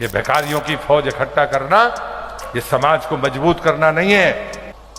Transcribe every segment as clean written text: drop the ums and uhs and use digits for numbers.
ये भिखारियों की फौज इकट्ठा करना ये समाज को मजबूत करना नहीं है।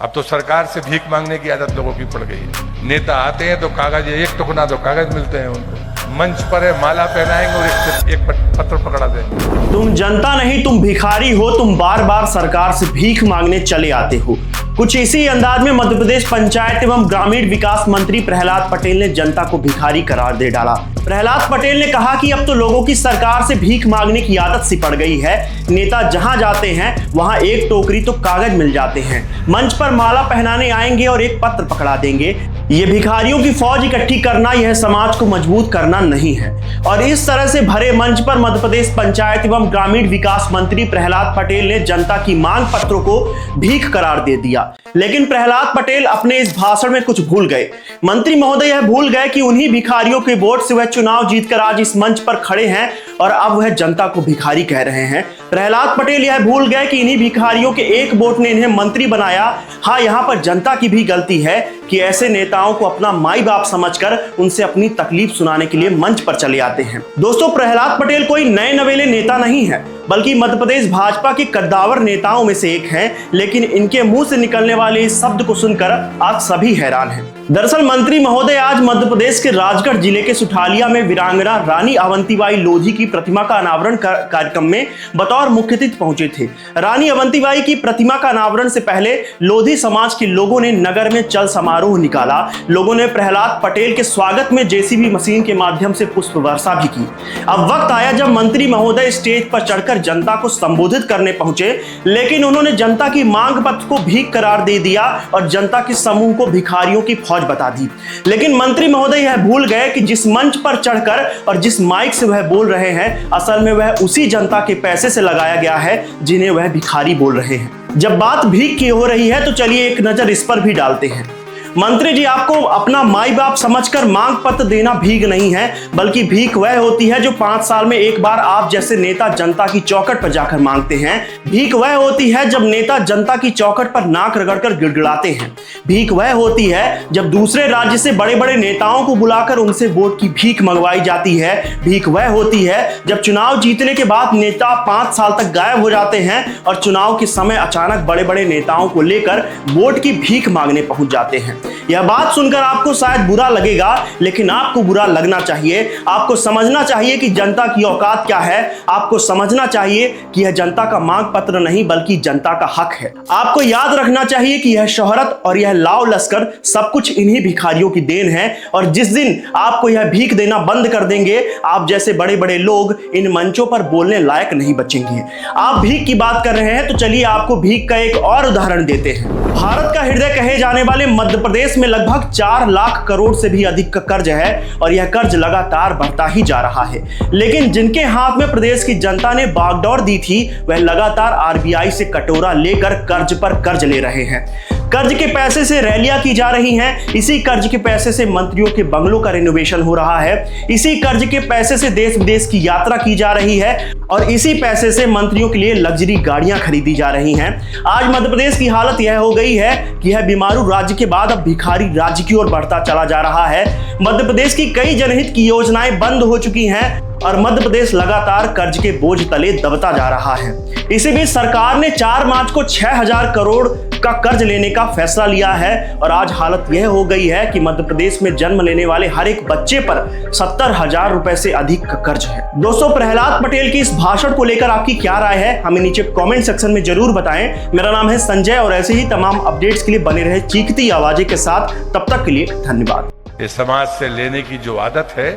अब तो सरकार से भीख मांगने की आदत लोगों की पड़ गई है। नेता आते हैं तो कागज, एक टुकड़ा तो कागज मिलते हैं उनको, मंच पर है माला पहनाएंगे और एक पत्र पकड़ा देंगे। तुम जनता नहीं, तुम भिखारी हो। तुम बार बार सरकार से भीख मांगने चले आते हो। कुछ इसी अंदाज में मध्य प्रदेश पंचायत एवं ग्रामीण विकास मंत्री प्रहलाद पटेल ने जनता को भिखारी करार दे डाला। प्रहलाद पटेल ने कहा कि अब तो लोगों की सरकार से भीख मांगने की आदत सी पड़ गई है। नेता जहां जाते हैं वहां एक टोकरी तो कागज मिल जाते हैं, मंच पर माला पहनाने आएंगे और एक पत्र पकड़ा देंगे। ये भिखारियों की फौज इकट्ठी करना यह समाज को मजबूत करना नहीं है। और इस तरह से भरे मंच पर मध्य प्रदेश पंचायत एवं ग्रामीण विकास मंत्री प्रहलाद पटेल ने जनता की मांग पत्रों को भीख करार दे दिया। लेकिन प्रहलाद पटेल अपने इस भाषण में कुछ भूल गए। मंत्री महोदय यह भूल गए कि उन्हीं भिखारियों के वोट से वह चुनाव जीतकर आज इस मंच पर खड़े हैं और अब वह जनता को भिखारी कह रहे हैं। प्रहलाद पटेल यह भूल गए कि इन्हीं भिखारियों के एक वोट ने इन्हें मंत्री बनाया। हाँ, यहाँ पर जनता की भी गलती है कि ऐसे नेताओं को अपना माई बाप समझकर उनसे अपनी तकलीफ सुनाने के लिए मंच पर चले आते हैं। दोस्तों, प्रहलाद पटेल कोई नए नवेले नेता नहीं है, बल्कि मध्य प्रदेश भाजपा के कद्दावर नेताओं में से एक हैं। लेकिन इनके मुंह से निकलने वाले इस शब्द को सुनकर आज सभी हैरान हैं। दरअसल मंत्री महोदय आज मध्य प्रदेश के राजगढ़ जिले के सुठालिया में वीरांगना रानी अवंतीबाई लोधी की प्रतिमा का अनावरण कार्यक्रम में बतौर मुख्य अतिथि पहुंचे थे। रानी अवंतीबाई की प्रतिमा का अनावरण से पहले लोधी समाज के लोगों ने नगर में चल समारोह निकाला। लोगों ने प्रहलाद पटेल के स्वागत में जेसीबी मशीन के माध्यम से पुष्प वर्षा भी की। अब वक्त आया जब मंत्री महोदय स्टेज पर चढ़कर जनता को संबोधित करने पहुंचे, लेकिन उन्होंने जनता की मांग पत्र को भीख करार दे दिया और जनता के समूह को भिखारियों की फौज बता दी। लेकिन मंत्री महोदय यह भूल गए कि जिस मंच पर चढ़कर और जिस माइक से वह बोल रहे हैं, असल में वह उसी जनता के पैसे से लगाया गया है जिन्हें वह भिखारी बोल रहे हैं। जब बात भीख की हो रही है तो चलिए एक नजर इस पर भी डालते हैं। मंत्री जी, आपको अपना माई बाप समझकर मांग पत्र देना भीख नहीं है, बल्कि भीख वह होती है जो 5 साल में एक बार आप जैसे नेता जनता की चौखट पर जाकर मांगते हैं। भीख वह होती है जब नेता जनता की चौखट पर नाक रगड़कर गिड़गिड़ाते हैं। भीख वह होती है जब दूसरे राज्य से बड़े बड़े नेताओं को बुलाकर उनसे वोट की भीख मंगवाई जाती है। भीख वह होती है जब चुनाव जीतने के बाद नेता 5 साल तक गायब हो जाते हैं और चुनाव के समय अचानक बड़े बड़े नेताओं को लेकर वोट की भीख मांगने पहुंच जाते हैं। यह बात सुनकर आपको शायद बुरा लगेगा, लेकिन आपको बुरा लगना चाहिए। आपको समझना चाहिए कि जनता की औकात क्या है। आपको समझना चाहिए कि यह जनता का मांग पत्र नहीं बल्कि जनता का हक है। आपको याद रखना चाहिए कि यह शोहरत और यह लाव लश्कर सब कुछ इन्हीं भिखारियों की देन है। और जिस दिन आपको यह भीख देना बंद कर देंगे, आप जैसे बड़े बड़े लोग इन मंचों पर बोलने लायक नहीं बचेंगे। आप भीख की बात कर रहे हैं तो चलिए आपको भीख का एक और उदाहरण देते हैं। भारत का हृदय कहे जाने वाले मध्य प्रदेश में लगभग 4 लाख करोड़ से भी अधिक का कर्ज है और यह कर्ज लगातार बढ़ता ही जा रहा है। लेकिन जिनके हाथ में प्रदेश की जनता ने बागडोर दी थी, वह लगातार आरबीआई से कटोरा लेकर कर्ज पर कर्ज ले रहे हैं। कर्ज के पैसे से रैलियां की जा रही हैं। इसी कर्ज के पैसे से मंत्रियों के बंगलों का रिनोवेशन हो रहा है। इसी कर्ज के पैसे से देश विदेश की यात्रा की जा रही है और इसी पैसे से मंत्रियों के लिए लग्जरी गाड़ियां खरीदी जा रही हैं। आज मध्य प्रदेश की हालत यह हो गई है कि यह बीमारू राज्य के बाद अब भिखारी राज्य की ओर बढ़ता चला जा रहा है। मध्य प्रदेश की कई जनहित की योजनाएं बंद हो चुकी हैं और मध्य प्रदेश लगातार कर्ज के बोझ तले दबता जा रहा है। इसी बीच सरकार ने 4 मार्च को 6000 करोड़ का कर्ज लेने का फैसला लिया है और आज हालत यह हो गई है कि मध्य प्रदेश में जन्म लेने वाले हर एक बच्चे पर 70,000 रुपए से अधिक का कर्ज है। दोस्तों, प्रहलाद पटेल की इस भाषण को लेकर आपकी क्या राय है, हमें नीचे कमेंट सेक्शन में जरूर बताएं। मेरा नाम है संजय और ऐसे ही तमाम अपडेट्स के लिए बने रहे चीखती आवाजें के साथ। तब तक के लिए धन्यवाद। इस समाज से लेने की जो आदत है,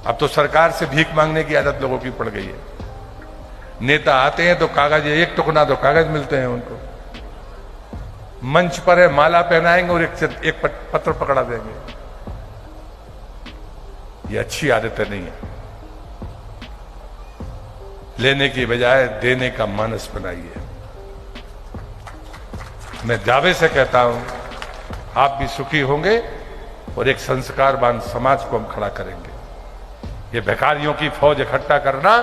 अब तो सरकार से भीख मांगने की आदत लोगों की पड़ गई है। नेता आते हैं तो कागज, एक टुकड़ा तो कागज मिलते हैं उनको, मंच पर है माला पहनाएंगे और एक पत्र पकड़ा देंगे। ये अच्छी आदतें नहीं है। लेने की बजाय देने का मानस बनाइए। मैं दावे से कहता हूं, आप भी सुखी होंगे और एक संस्कारवान समाज को हम खड़ा करेंगे। ये भिखारियों की फौज इकट्ठा करना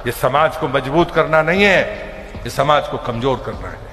ये समाज को मजबूत करना नहीं है, ये समाज को कमजोर करना है।